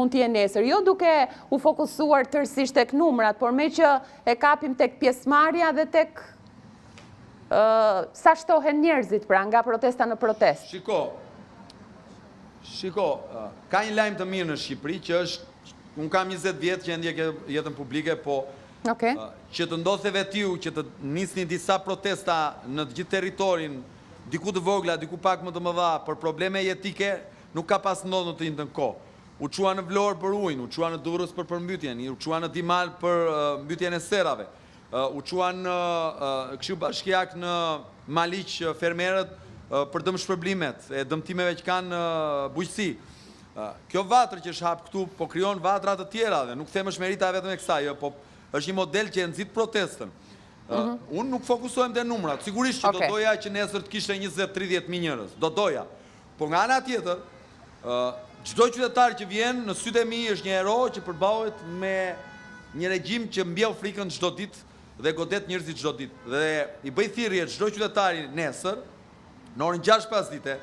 mund t'je nesër, jo duke u fokusuar tërësisht tek numrat, por me që e kapim tek pjesëmarrja dhe tek sa shtohen njerëzit pra nga protesta në protest. Shiko, ka një lajm të mirë në Shqipëri që është, unë kam 20 vjetë që ndjek jetën publike, po që të ndodhte tiu që të nisni disa protesta në të gjithë territorin, diku të vogla, diku pak më të mëdha, për probleme jetike, nuk ka pas ndodhur në të njëjtën kohë. U çua në Vlorë për ujin, u çua në Durrës për përmbytjen, u çua në Dimal për mbytjen e serrave, u çua në Këshill Bashkiak në Maliq fermerët për dëmshpërblimet e dëmtimeve që kanë në bujqësi. Kjo vatër që është hap këtu, po krijon vatra të tjera dhe nuk them është merita vetëm e kësaj, po është një model që e nxit protestën. Unë nuk fokusohem te numrat. Sigurisht që do doja që nesër të kishte 20-30 mijë njerëz. Do doja. Por nga ana tjetër, çdo qytetar që vjen në sytë e mi është një hero që përballet me një regjim që mbjell frikën çdo ditë dhe godet njerëzit çdo ditë. Dhe i bëj thirrje çdo qytetari nesër në orën 6 pasdite,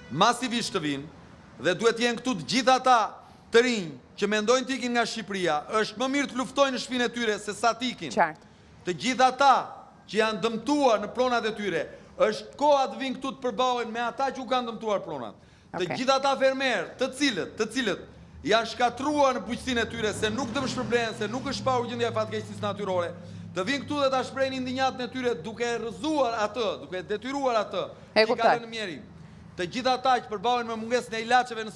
masivisht të vinë dhe duhet jenë këtu të gjithë ata të rinj që mendojnë të ikin nga Shqipëria, është më mirë të luftojnë në shtëpinë e tyre se sa të ikin. Të gjithë ata që janë dëmtuar në pronat e tyre, është koha të vinë këtu të përballen me ata që u kanë dëmtuar pronat. Të gjithë ata fermerë, të cilët janë shkatruar në bujqësinë e tyre se nuk dëmshpërblen, se nuk është parë gjendja e fatkeqësisë natyrore, të vinë këtu dhe ta shprehin indignatën e tyre duke rrëzuar atë, duke detyruar atë që ka në mjerim. Të gjithë ata që përballen me mungesën e ilaçeve në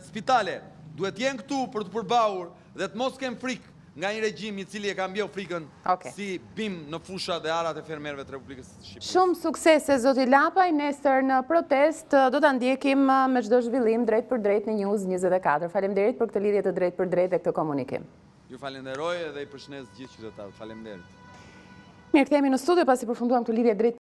spitale, duhet jenë këtu për të përballur dhe të mos kenë frikë nga një regjim i cili e ka mbjell frikën si bim në fusha dhe arat e fermerëve të Republikës së Shqipërisë. Shumë suksese zoti Lapaj, nesër në protest do ta ndjekim me çdo zhvillim drejt për drejt në News 24. Faleminderit për këtë lidhje të drejt për drejt dhe këtë komunikim. Ju falenderoj dhe i përshëndes gjithë qytetarët. Faleminderit. Mirë, kthehemi në studio pasi përfunduam këtë lidhje drejt